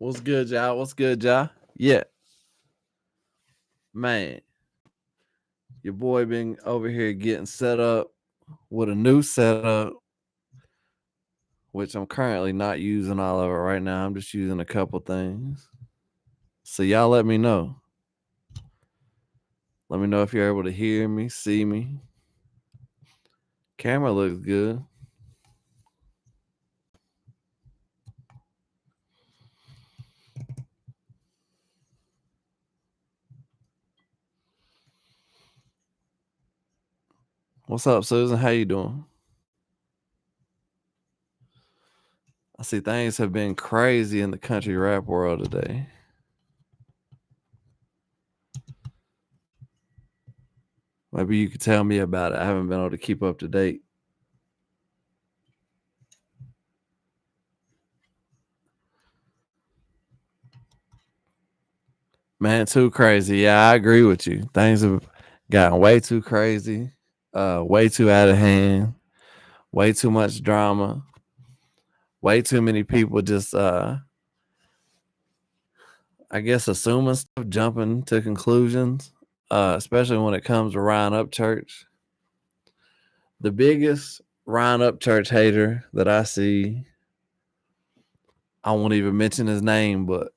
What's good, y'all? What's good, y'all? Yeah, man. Your boy been over here getting set up with a new setup, which I'm currently not using all of it right now. I'm just using a couple things. So y'all let me know. Let me know if you're able to hear me, see me. Camera looks good. What's up, Susan? How you doing? I see things have been crazy in the country rap world today. Maybe you could tell me about it. I haven't been able to keep up to date. Man, too crazy. Yeah, I agree with you. Things have gotten way too crazy, way too out of hand, way too much drama, way too many people just I guess assuming stuff, jumping to conclusions, especially when it comes to Ryan Upchurch. The biggest Ryan Upchurch hater that I see, I won't even mention his name, but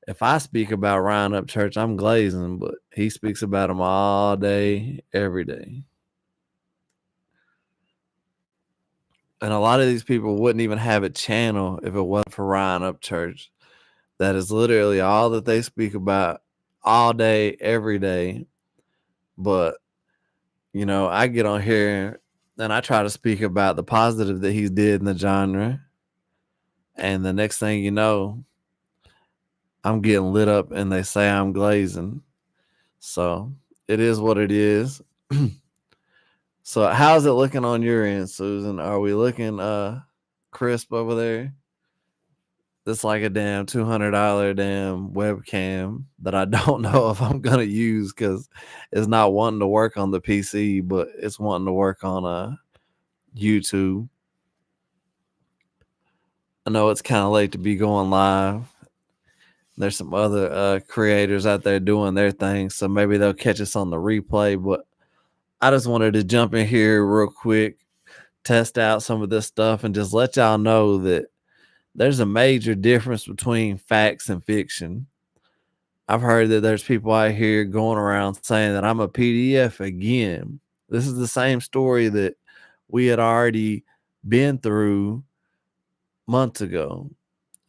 if I speak about Ryan Upchurch, I'm glazing, but he speaks about him all day, every day. And a lot of these people wouldn't even have a channel if it wasn't for Ryan Upchurch. That is literally all that they speak about all day, every day. But, I get on here and I try to speak about the positive that he did in the genre. And the next thing you know, I'm getting lit up and they say I'm glazing. So it is what it is. So how's it looking on your end, Susan? Are we looking crisp over there? It's like a damn $200 damn webcam that I don't know if I'm gonna use because it's not wanting to work on the PC, but it's wanting to work on YouTube. I know it's kind of late to be going live. There's some other creators out there doing their thing, so maybe they'll catch us on the replay. But I just wanted to jump in here real quick, test out some of this stuff, and just let y'all know that there's a major difference between facts and fiction. I've heard that there's people out here going around saying that I'm a PDF again. This is the same story that we had already been through months ago.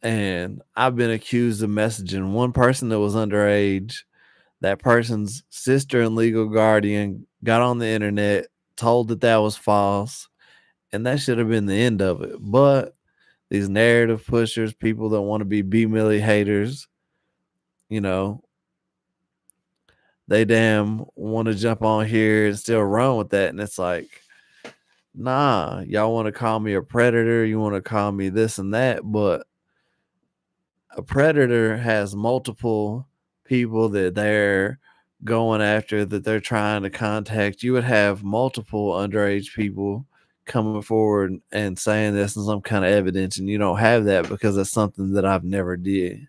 And I've been accused of messaging one person that was underage. That person's sister and legal guardian got on the internet, told that was false, and that should have been the end of it. But these narrative pushers, people that want to be B-Millie haters, they damn want to jump on here and still run with that. And it's like, nah, y'all want to call me a predator. You want to call me this and that. But a predator has multiple people that they're going after, that they're trying to contact. You would have multiple underage people coming forward and saying this in some kind of evidence. And you don't have that because it's something that I've never did.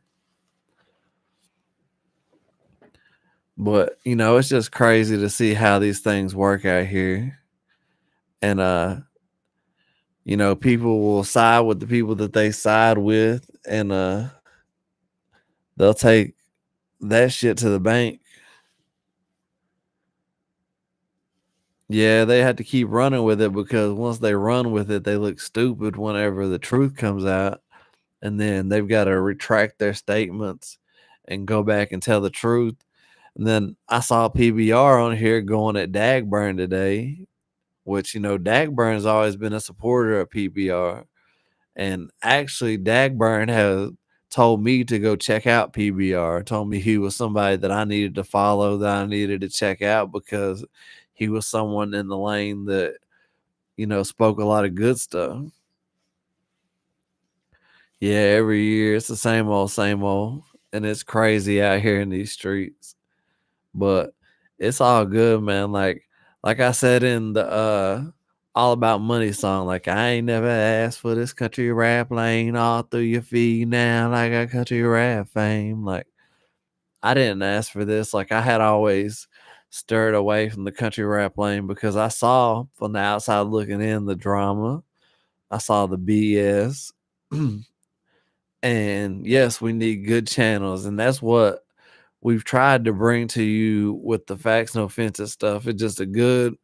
But, it's just crazy to see how these things work out here. And, people will side with the people that they side with, and they'll take that shit to the bank. Yeah, they had to keep running with it because once they run with it, they look stupid whenever the truth comes out. And then they've got to retract their statements and go back and tell the truth. And then I saw PBR on here going at Dagburn today, which, Dagburn's always been a supporter of PBR. And actually, Dagburn has told me to go check out PBR, told me he was somebody that I needed to follow, that I needed to check out because he was someone in the lane that, spoke a lot of good stuff. Yeah, every year it's the same old. And it's crazy out here in these streets. But it's all good, man. Like I said in the All About Money song. Like, I ain't never asked for this country rap lane all through your feed now. Like, I got country rap fame. Like, I didn't ask for this. Like, I had always stirred away from the country rap lane because I saw from the outside looking in the drama. I saw the BS. And yes, we need good channels. And that's what we've tried to bring to you with the Facts No Offensive stuff. It's just a good,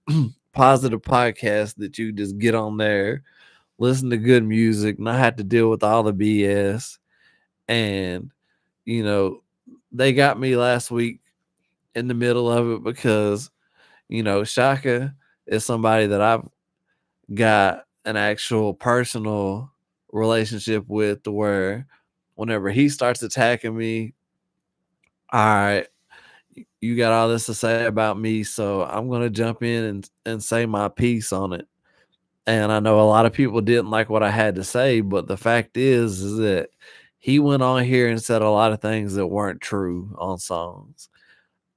positive podcast that you just get on there, listen to good music, not have to deal with all the BS. And, you know, they got me last week in the middle of it because, you know, Shaka is somebody that I've got an actual personal relationship with, to where whenever he starts attacking me, all right, you got all this to say about me, so I'm gonna jump in and say my piece on it. And I know a lot of people didn't like what I had to say, but the fact is that he went on here and said a lot of things that weren't true on songs.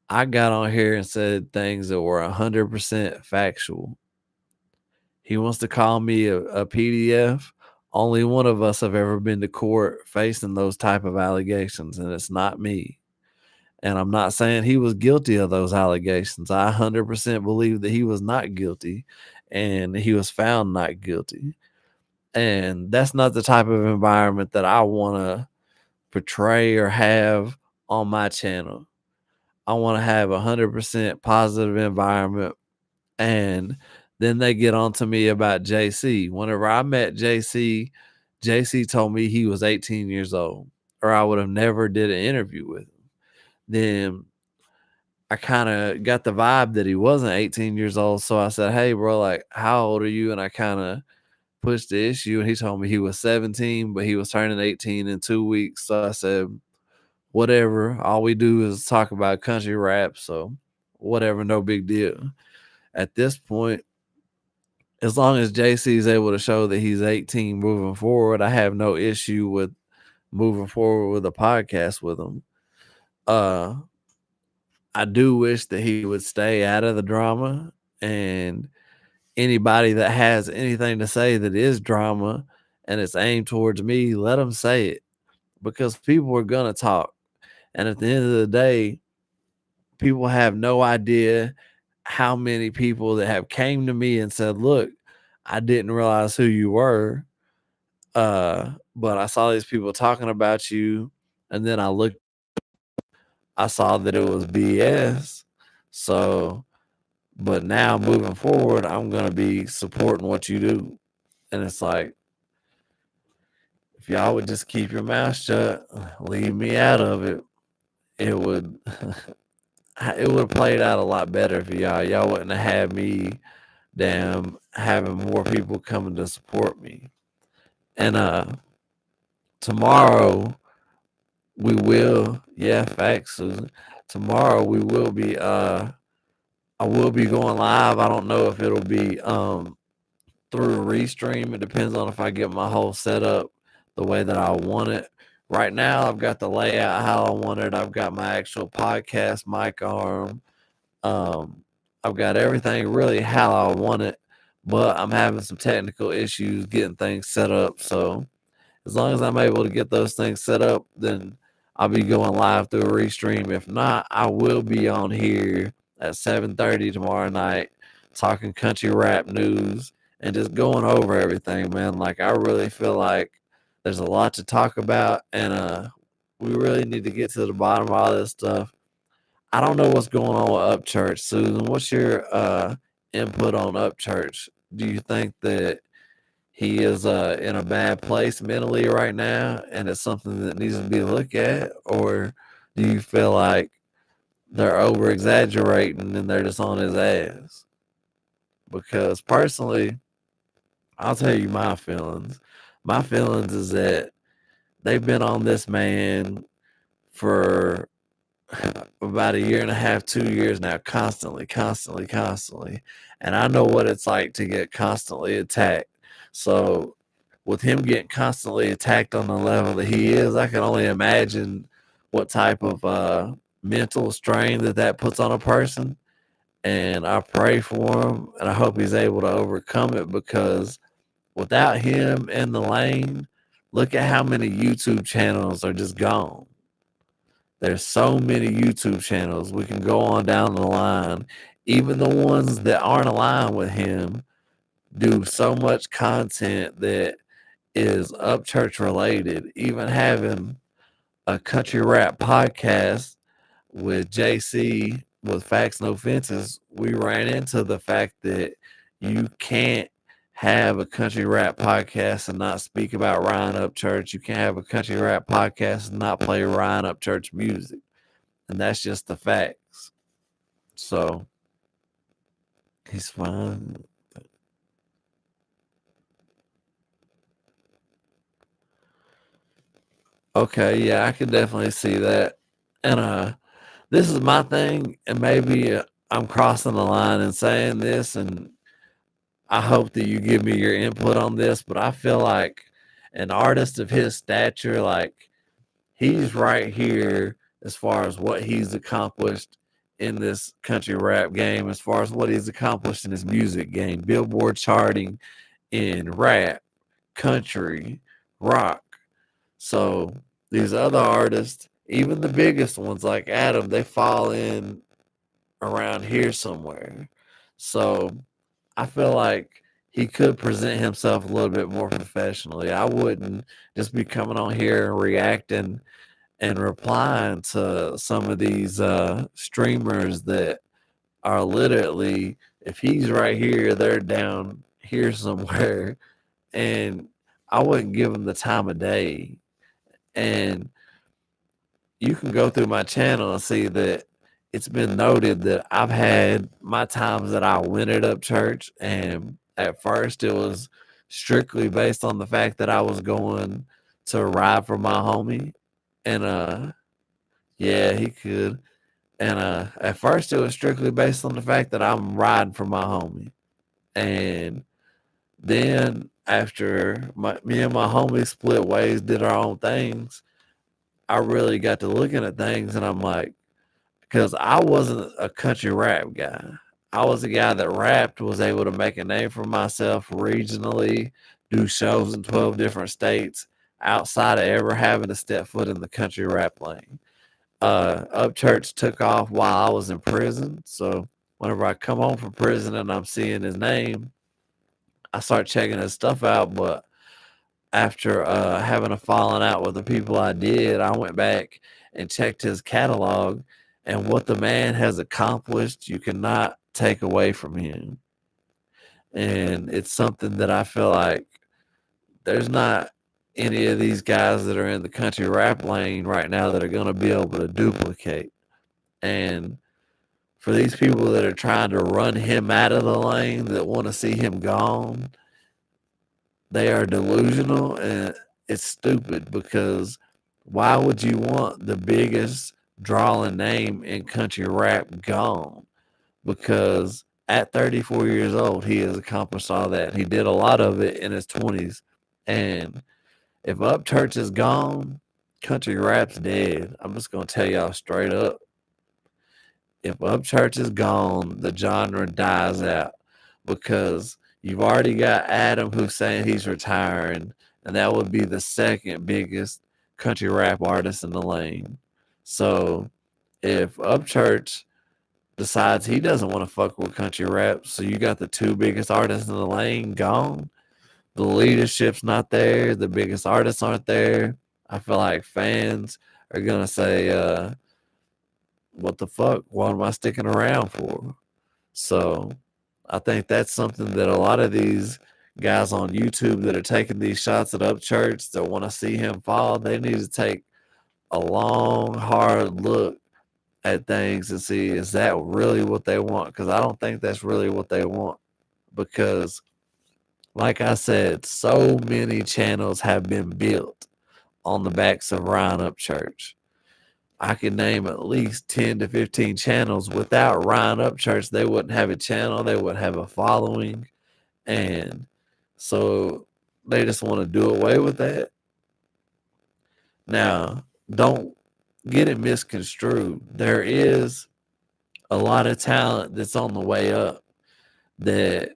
I got on here and said things that were 100% factual. He wants to call me a PDF. Only one of us have ever been to court facing those type of allegations, and it's not me. And I'm not saying he was guilty of those allegations. I 100% believe that he was not guilty, and he was found not guilty. And that's not the type of environment that I want to portray or have on my channel. I want to have 100% positive environment. And then they get on to me about JC. Whenever I met JC, JC told me he was 18 years old, or I would have never did an interview with him. Then I kind of got the vibe that he wasn't 18 years old. So I said, hey, bro, like, how old are you? And I kind of pushed the issue. And he told me he was 17, but he was turning 18 in 2 weeks. So I said, whatever. All we do is talk about country rap. So whatever, no big deal. At this point, as long as JC is able to show that he's 18 moving forward, I have no issue with moving forward with a podcast with him. I do wish that he would stay out of the drama, and anybody that has anything to say that is drama and it's aimed towards me, let them say it, because people are going to talk. And at the end of the day, people have no idea how many people that have came to me and said, look, I didn't realize who you were. But I saw these people talking about you, and then I saw that it was BS. So, but now moving forward, I'm going to be supporting what you do. And it's like, if y'all would just keep your mouth shut, leave me out of it, it would it would have played out a lot better for y'all. Y'all wouldn't have had me having more people coming to support me. And tomorrow we will, yeah, facts, Susan. Tomorrow we will be I will be going live. I don't know if it'll be through a restream. It depends on if I get my whole setup the way that I want it. Right now, I've got the layout how I want it. I've got my actual podcast mic arm. I've got everything really how I want it, but I'm having some technical issues getting things set up. So as long as I'm able to get those things set up, then I'll be going live through a restream. If not, I will be on here at 7:30 tomorrow night talking country rap news and just going over everything, man. Like, I really feel like there's a lot to talk about, and we really need to get to the bottom of all this stuff. I don't know what's going on with Upchurch, Susan. What's your input on Upchurch? Do you think that he is in a bad place mentally right now, and it's something that needs to be looked at, or do you feel like they're over exaggerating and they're just on his ass? Because personally, I'll tell you my feelings. My feelings is that they've been on this man for about a year and a half, 2 years now, constantly. And I know what it's like to get constantly attacked. So with him getting constantly attacked on the level that he is, I can only imagine what type of mental strain that puts on a person. And I pray for him, and I hope he's able to overcome it, because without him in the lane, look at how many YouTube channels are just gone. There's so many YouTube channels. We can go on down the line. Even the ones that aren't aligned with him do so much content that is Upchurch related. Even having a country rap podcast with JC with Facts No Fences, we ran into the fact that you can't have a country rap podcast and not speak about Ryan Upchurch. You can't have a country rap podcast and not play Ryan Upchurch music. And that's just the facts. So he's fine. Okay, yeah, I can definitely see that. And this is my thing, and maybe I'm crossing the line and saying this, and I hope that you give me your input on this, but I feel like an artist of his stature, like, he's right here as far as what he's accomplished in this country rap game, as far as what he's accomplished in his music game, Billboard charting in rap, country, rock. So these other artists, even the biggest ones like Adam, they fall in around here somewhere. So I feel like he could present himself a little bit more professionally. I wouldn't just be coming on here and reacting and replying to some of these streamers that are literally, if he's right here, they're down here somewhere, and I wouldn't give him the time of day. And you can go through my channel and see that it's been noted that I've had my times that I went at Upchurch, and at first it was strictly based on the fact that I was going to ride for my homie. And yeah, he could. And at first it was strictly based on the fact that I'm riding for my homie. And then after me and my homie split ways, did our own things, I really got to looking at things, and I'm like, because I wasn't a country rap guy. I was a guy that rapped, was able to make a name for myself regionally, do shows in 12 different states outside of ever having to step foot in the country rap lane. Upchurch took off while I was in prison. So whenever I come home from prison and I'm seeing his name, I start checking his stuff out. But after having a falling out with the people I did, I went back and checked his catalog, and what the man has accomplished, you cannot take away from him. And it's something that I feel like there's not any of these guys that are in the country rap lane right now that are going to be able to duplicate. And for these people that are trying to run him out of the lane, that want to see him gone, they are delusional, and it's stupid, because why would you want the biggest drawing name in country rap gone? Because at 34 years old, he has accomplished all that. He did a lot of it in his 20s. And if Upchurch is gone, country rap's dead. I'm just going to tell y'all straight up. If Upchurch is gone, the genre dies out, because you've already got Adam who's saying he's retiring, and that would be the second biggest country rap artist in the lane. So if Upchurch decides he doesn't want to fuck with country rap, so you got the two biggest artists in the lane gone, the leadership's not there, the biggest artists aren't there. I feel like fans are gonna say, what the fuck? What am I sticking around for? So I think that's something that a lot of these guys on YouTube that are taking these shots at Upchurch that want to see him fall, they need to take a long, hard look at things and see, is that really what they want? Because I don't think that's really what they want. Because, like I said, so many channels have been built on the backs of Ryan Upchurch. I could name at least 10 to 15 channels. Without Ryan Upchurch, they wouldn't have a channel, they wouldn't have a following. And so they just want to do away with that. Now, don't get it misconstrued. There is a lot of talent that's on the way up that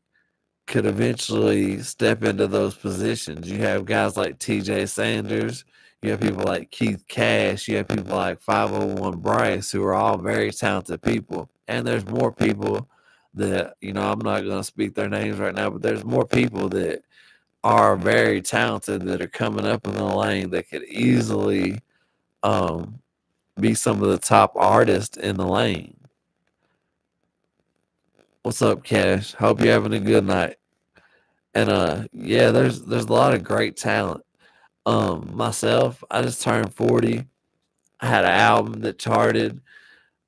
could eventually step into those positions. You have guys like TJ Sanders, you have people like Keith Cash, you have people like 501 Bryce, who are all very talented people. And there's more people that, I'm not going to speak their names right now, but there's more people that are very talented that are coming up in the lane that could easily um, be some of the top artists in the lane. What's up, Cash? Hope you're having a good night. And yeah, there's a lot of great talent. Myself, I just turned 40. I had an album that charted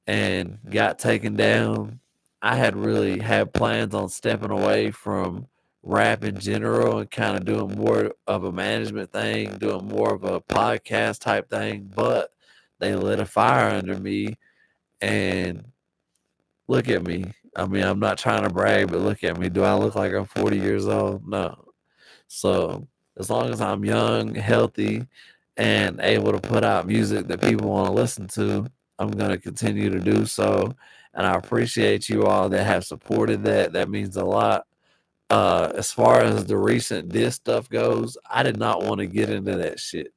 and got taken down. I had really had plans on stepping away from rap in general and kind of doing more of a management thing, doing more of a podcast type thing, but they lit a fire under me and look at me. I mean, I'm not trying to brag, but look at me. Do I look like I'm 40 years old? No. So as long as I'm young, healthy, and able to put out music that people want to listen to, I'm going to continue to do so. And I appreciate you all that have supported that. That means a lot. As far as the recent diss stuff goes, I did not want to get into that shit.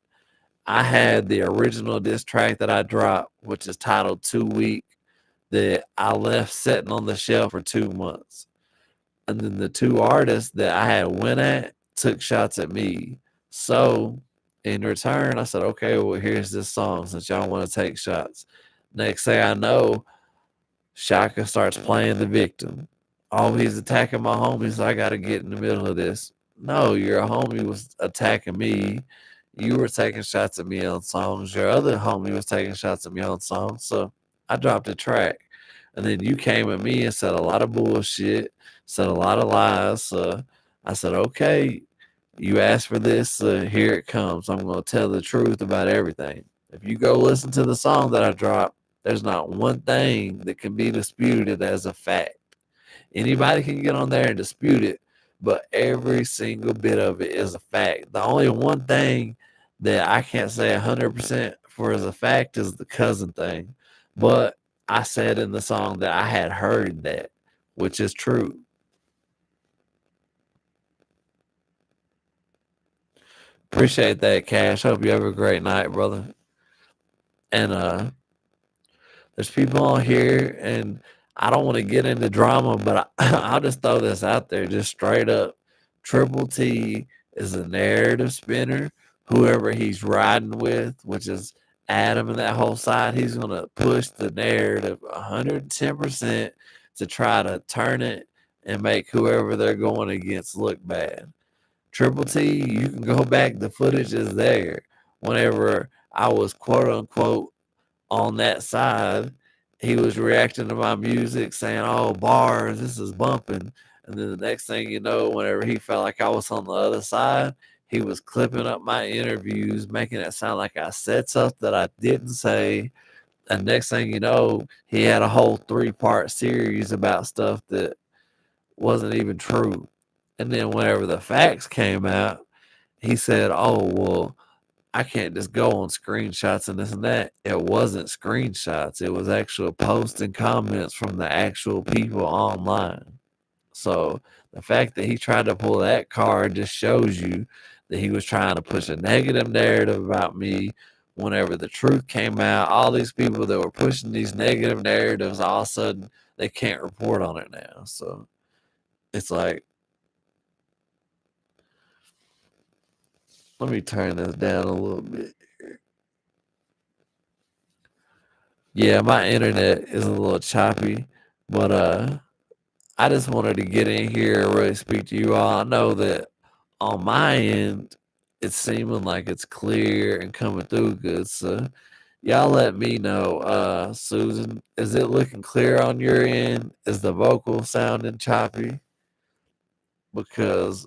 I had the original diss track that I dropped, which is titled 2 Week, that I left sitting on the shelf for 2 months. And then the two artists that I had went at took shots at me. So in return, I said, okay, well, here's this song since y'all want to take shots. Next thing I know, Shaka starts playing the victim. Oh, he's attacking my homies. So I got to get in the middle of this. No, your homie was attacking me. You were taking shots at me on songs. Your other homie was taking shots at me on songs. So I dropped a track. And then you came at me and said a lot of bullshit, said a lot of lies. I said, okay, you asked for this. Here it comes. I'm going to tell the truth about everything. If you go listen to the song that I dropped, there's not one thing that can be disputed as a fact. Anybody can get on there and dispute it, but every single bit of it is a fact. The only one thing that I can't say 100% for as a fact is the cousin thing. But I said in the song that I had heard that, which is true. Appreciate that, Cash. Hope you have a great night, brother. And there's people on here, and I don't want to get into drama, but I'll just throw this out there, just straight up. Triple T is a narrative spinner. Whoever he's riding with, which is Adam and that whole side, he's going to push the narrative 110% to try to turn it and make whoever they're going against look bad. Triple T, you can go back, the footage is there. Whenever I was quote unquote on that side, he was reacting to my music saying, oh, bars, this is bumping. And then the next thing you know, whenever he felt like I was on the other side, he was clipping up my interviews, making it sound like I said stuff that I didn't say. And next thing you know, he had a whole 3-part series about stuff that wasn't even true. And then whenever the facts came out, he said, oh, well, I can't just go on screenshots and this and that. It wasn't screenshots. It was actual posts and comments from the actual people online. So the fact that he tried to pull that card just shows you that he was trying to push a negative narrative about me. Whenever the truth came out, all these people that were pushing these negative narratives, all of a sudden they can't report on it now. So it's like, let me turn this down a little bit. Yeah, my internet is a little choppy, but I just wanted to get in here and really speak to you all. I know that on my end, it's seeming like it's clear and coming through good. So y'all let me know. Susan, is it looking clear on your end? Is the vocal sounding choppy? Because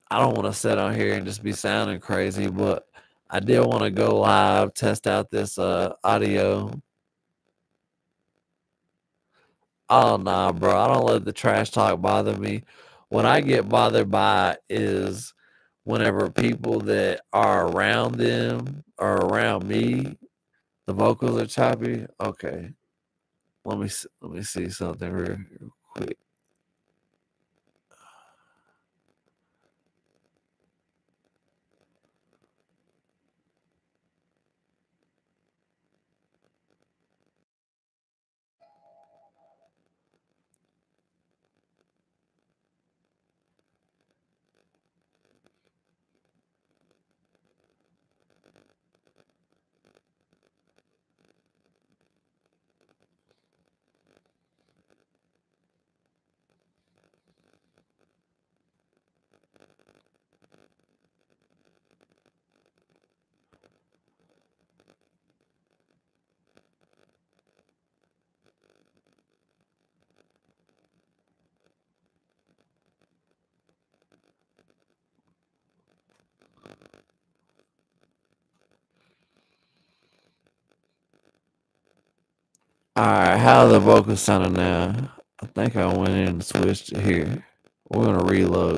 I don't want to sit on here and just be sounding crazy, but I did want to go live, test out this audio. Oh nah, bro. I don't let the trash talk bother me. What I get bothered by is whenever people that are around them or around me, the vocals are choppy. Okay. let me see something real quick. All right, how the vocals sounding now? I think I went in and switched it here. We're gonna reload.